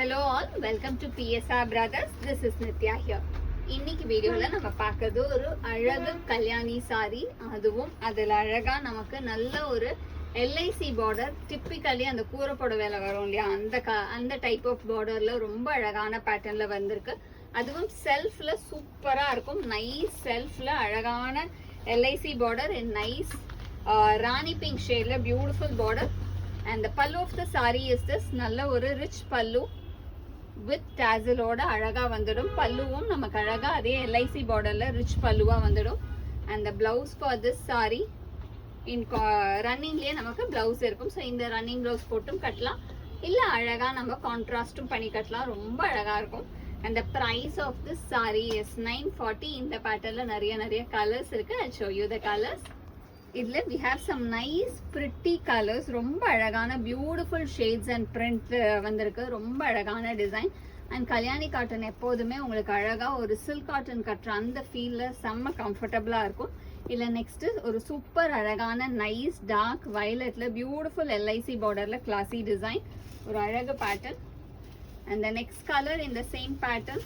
Hello all, welcome to PSR Brothers. This is Nitya here. இன்னைக்கு வீடியோல நம்ம பார்க்கிறது ஒரு அழகு கல்யாணி சாரி. அதுவும் அதில் அழகா நமக்கு நல்ல ஒரு LIC பார்டர், டிப்பிக்கலி அந்த கூரைப்போட வேலை வரும் இல்லையா, அந்த டைப் ஆஃப் பார்டர்ல ரொம்ப அழகான பேட்டர்ன்ல வந்திருக்கு. அதுவும் செல்ஃப்ல சூப்பரா இருக்கும். நைஸ் செல்ஃப்ல அழகான LIC border and nice Rani pink ஷேட்ல beautiful border. And the pallu of the saree is this நல்ல ஒரு ரிச் பல்லு வித் டாசலோட அழகா வந்துடும். பல்லுவும் நமக்கு அழகா அதே LIC பார்டர்ல ரிச் பல்லுவா வந்துடும். And the blouse for this saree in ரன்னிங்லயே நமக்கு பிளவுஸ் இருக்கும். ஸோ இந்த ரன்னிங் பிளவுஸ் போட்டும் கட்டலாம், இல்ல அழகா நம்ம கான்ட்ராஸ்டும் பண்ணி கட்டலாம். ரொம்ப அழகா இருக்கும். And the price of this saree is 940. இந்த பேட்டர்ன்ல நிறைய கலர்ஸ் இருக்கு. I'll show you the colors. இதுல we have some nice pretty colors. ரொம்ப அழகான பியூட்டிஃபுல் ஷேட்ஸ் அண்ட் பிரிண்ட் வந்திருக்கு. ரொம்ப அழகான டிசைன். அண்ட் கல்யாணி காட்டன் எப்போதுமே உங்களுக்கு அழகா ஒரு சில்க் காட்டன் கட்டுற அந்த ஃபீல்ல செம்ம கம்ஃபர்டபுளா இருக்கும். இல்ல நெக்ஸ்ட் ஒரு சூப்பர் அழகான நைஸ் டார்க் வயலட்ல பியூட்டிஃபுல் LIC பார்டர்ல கிளாசி டிசைன், ஒரு அழகு pattern. And the next color in the same pattern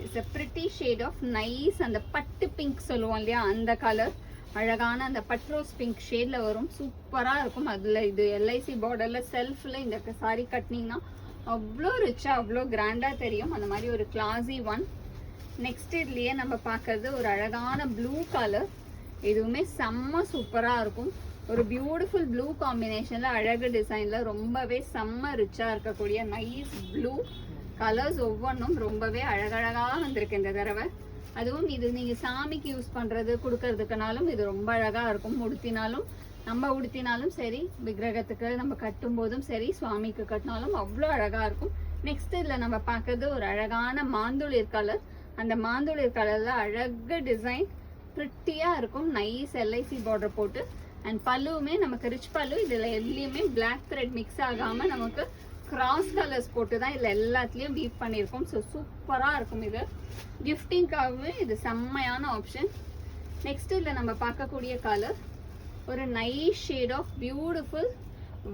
is a pretty shade of nice அந்த பட்டு பிங்க் சொல்லுவோம் இல்லையா, அந்த கலர் அழகான அந்த பட்ரோஸ் பிங்க் ஷேட்ல வரும். சூப்பரா இருக்கும். அதுல இது LIC பார்டர்ல செல்ஃப்ல இந்த சாரி கட்டினீங்கன்னா அவ்வளோ ரிச்சா அவ்வளோ கிராண்டா தெரியும். அந்த மாதிரி ஒரு கிளாசி ஒன். நெக்ஸ்ட் இதுலயே நம்ம பார்க்கறது ஒரு அழகான ப்ளூ கலர். இதுவுமே செம்ம சூப்பரா இருக்கும். ஒரு பியூட்டிஃபுல் ப்ளூ காம்பினேஷன்ல அழகு டிசைன்ல ரொம்பவே செம்ம ரிச்சா இருக்கக்கூடிய நைஸ் ப்ளூ கலர்ஸ். ஒவ்வொன்றும் ரொம்பவே அழகழகா வந்திருக்கு இந்த தடவை. அதுவும் இது நீங்க சாமிக்கு யூஸ் பண்றது கொடுக்கறதுக்குனாலும் இது ரொம்ப அழகா இருக்கும். நம்ம உடுத்தினாலும் சரி, விக்கிரகத்துக்கு நம்ம கட்டும் போதும் சரி, சுவாமிக்கு கட்டினாலும் அவ்வளோ அழகா இருக்கும். நெக்ஸ்ட் இதுல நம்ம பார்க்கறது ஒரு அழகான மாந்துளிர் கலர். அந்த மாந்துளிர் கலர்ல அழகு டிசைன் பிரிட்டியா இருக்கும். நைஸ் LIC பார்டர் போட்டு. அண்ட் பல்லுவுமே நமக்கு ரிச் பல்லு. இதுல எதுலயுமே பிளாக் த்ரெட் மிக்ஸ் ஆகாம நமக்கு கிராஸ் கலர்ஸ் போட்டு தான் இதில் எல்லாத்துலேயும் வீவ் பண்ணியிருக்கோம். ஸோ சூப்பராக இருக்கும். இது கிஃப்டிங்காகவே இது செம்மையான ஆப்ஷன். நெக்ஸ்ட் இதில் நம்ம பார்க்கக்கூடிய கலர் ஒரு nice shade of beautiful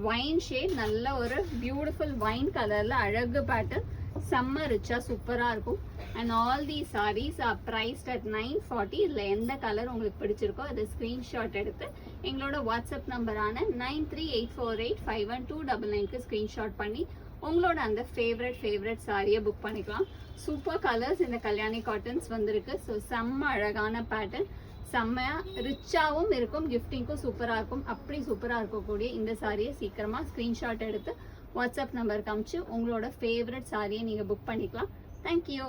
wine shade. நல்ல ஒரு பியூட்டிஃபுல் வைன் கலரில் அழகு பேட்டர்ன், செம்ம ரிச்சா சூப்பராக இருக்கும். And all the sarees are priced at 940. இதில் எந்த கலர் உங்களுக்கு பிடிச்சிருக்கோ அதை ஸ்க்ரீன்ஷாட் எடுத்து எங்களோட வாட்ஸ்அப் நம்பரான 9384851299க்கு ஸ்க்ரீன்ஷாட் பண்ணி உங்களோட அந்த ஃபேவரட் சாரியை புக் பண்ணிக்கலாம். சூப்பர் கலர்ஸ் இந்த கல்யாணி காட்டன்ஸ் வந்திருக்கு. ஸோ செம்ம அழகான பேட்டர்ன், செம்மையா ரிச்சாகவும் இருக்கும், கிஃப்டிங்க்கும் சூப்பராக இருக்கும். அப்படி சூப்பராக இருக்கக்கூடிய இந்த சாரியை சீக்கிரமா ஸ்க்ரீன்ஷாட் எடுத்து வாட்ஸ்அப் நம்பருக்கு அனுப்பிச்சு உங்களோட ஃபேவரட் சாரியை நீங்கள் புக் பண்ணிக்கலாம். தேங்க்யூ.